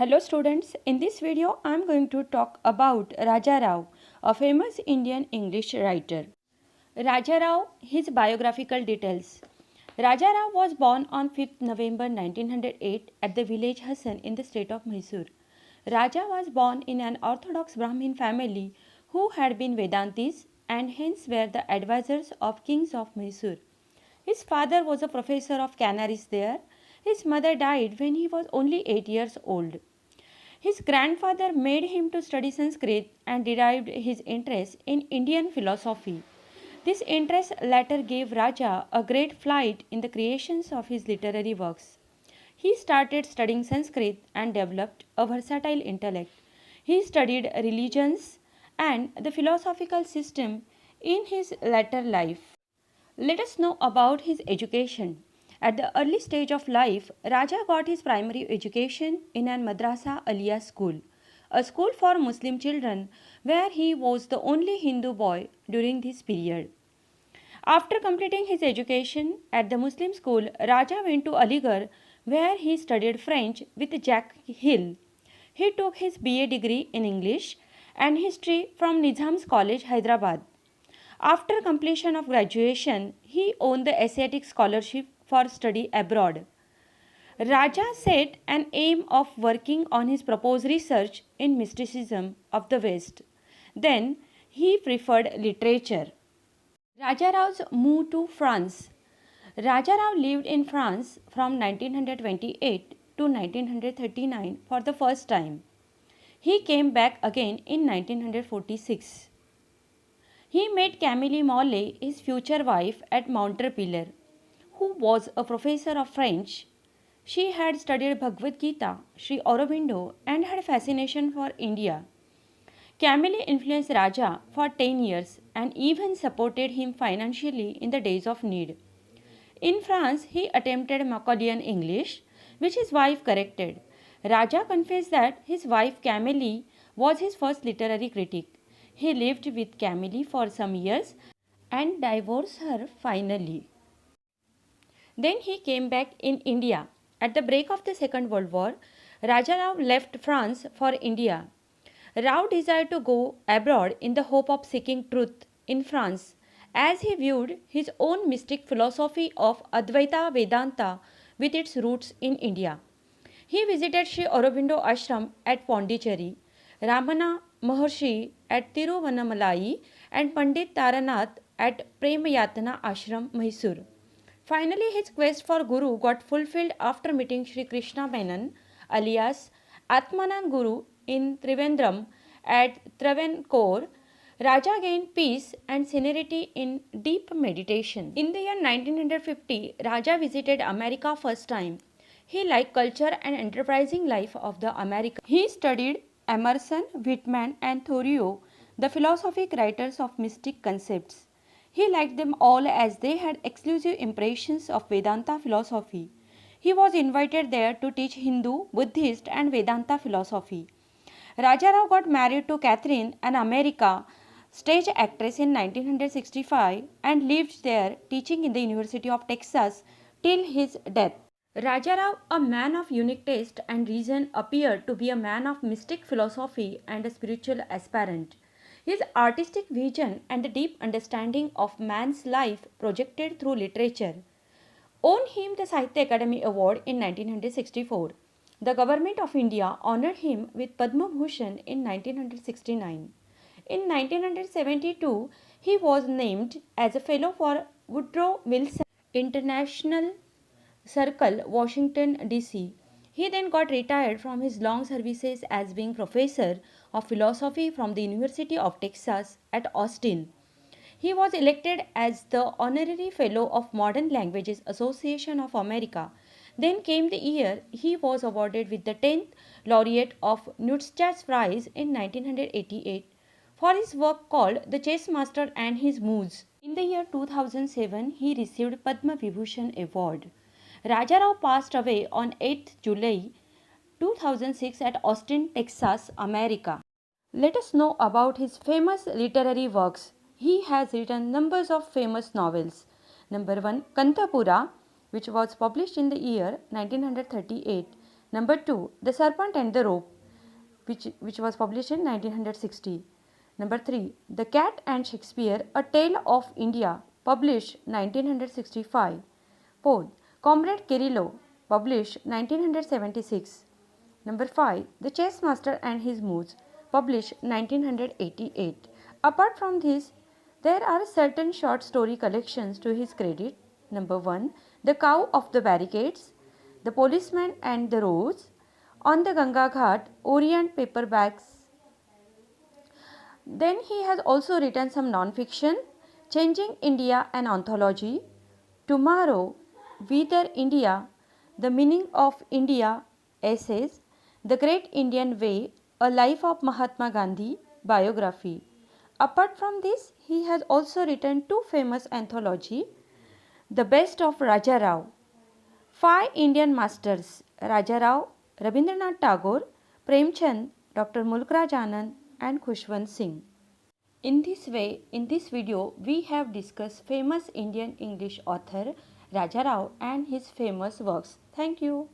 Hello students, in this video I am going to talk about Raja Rao, a famous Indian English writer. Raja Rao, his biographical details. Raja Rao was born on 5th November 1908 at the village Hassan in the state of Mysore. Raja was born in an orthodox Brahmin family who had been Vedantis and hence were the advisors of kings of Mysore. His father was a professor of canaries there. His mother died when he was only 8 years old. His grandfather made him to study Sanskrit and derived his interest in Indian philosophy. This interest later gave Raja a great flight in the creations of his literary works. He started studying Sanskrit and developed a versatile intellect. He studied religions and the philosophical system in his later life. Let us know about his education. At the early stage of life, Raja got his primary education in an Madrasa Aliyah school, a school for Muslim children where he was the only Hindu boy during this period. After completing his education at the Muslim school, Raja went to Aligarh where he studied French with Jack Hill. He took his BA degree in English and History from Nizam's College, Hyderabad. After completion of graduation, he won the Asiatic Scholarship for study abroad. Raja set an aim of working on his proposed research in mysticism of the West. Then he preferred literature. Raja Rao's move to France. Raja Rao lived in France from 1928 to 1939 for the first time. He came back again in 1946. He met Camille Mollet, his future wife, at Montpellier, who was a professor of French. She had studied Bhagavad Gita, Sri Aurobindo, and had fascination for India. Camille influenced Raja for 10 years and even supported him financially in the days of need. In France, he attempted Macaulay English, which his wife corrected. Raja confessed that his wife Camille was his first literary critic. He lived with Camille for some years and divorced her finally. Then he came back in India. At the break of the Second World War, Raja Rao left France for India. Rao desired to go abroad in the hope of seeking truth in France, as he viewed his own mystic philosophy of Advaita Vedanta with its roots in India. He visited Sri Aurobindo Ashram at Pondicherry, Ramana Maharshi at Tiruvannamalai, and Pandit Taranath at Premayatana Ashram, Mysore. Finally, his quest for Guru got fulfilled after meeting Sri Krishna Menon, alias Atmanand Guru, in Trivandrum at Travancore. Raja gained peace and serenity in deep meditation. In the year 1950, Raja visited America first time. He liked culture and enterprising life of the Americans. He studied Emerson, Whitman, and Thoreau, the philosophic writers of mystic concepts. He liked them all as they had exclusive impressions of Vedanta philosophy. He was invited there to teach Hindu, Buddhist, and Vedanta philosophy. Raja Rao got married to Catherine, an American stage actress, in 1965 and lived there teaching in the University of Texas till his death. Raja Rao, a man of unique taste and reason, appeared to be a man of mystic philosophy and a spiritual aspirant. His artistic vision and the deep understanding of man's life projected through literature won him the Sahitya Academy Award in 1964. The Government of India honoured him with Padma Bhushan in 1969. In 1972, he was named as a Fellow for Woodrow Wilson International Circle, Washington, D.C. He then got retired from his long services as being professor of philosophy from the University of Texas at Austin. He was elected as the Honorary Fellow of Modern Languages Association of America. Then came the year he was awarded with the 10th laureate of Newton's Prize in 1988 for his work called The Chess Master and His Muse. In the year 2007, he received Padma Vibhushan Award. Raja Rao passed away on 8th July 2006 at Austin, Texas, America. Let us know about his famous literary works. He has written numbers of famous novels. Number 1, Kantapura, which was published in the year 1938. Number 2, The Serpent and the Rope, which was published in 1960. Number 3, The Cat and Shakespeare, A Tale of India, published 1965. Fourth, Comrade Kirillo, published 1976. Number 5, The Chess Master and His Moves, published 1988. Apart from this, there are certain short story collections to his credit. Number 1, The Cow of the Barricades, The Policeman and the Rose, On the Ganga Ghat, Orient paperbacks. Then he has also written some non-fiction, Changing India, an anthology, Tomorrow, Whither India, The Meaning of India, essays, The Great Indian Way, A Life of Mahatma Gandhi, biography. Apart from this, he has also written two famous anthology, The Best of Raja Rao, Five Indian Masters, Raja Rao, Rabindranath Tagore, Premchand, Dr. Mulk Raj Anand and Khushwant Singh. In this video, we have discussed famous Indian English author Raja Rao and his famous works. Thank you.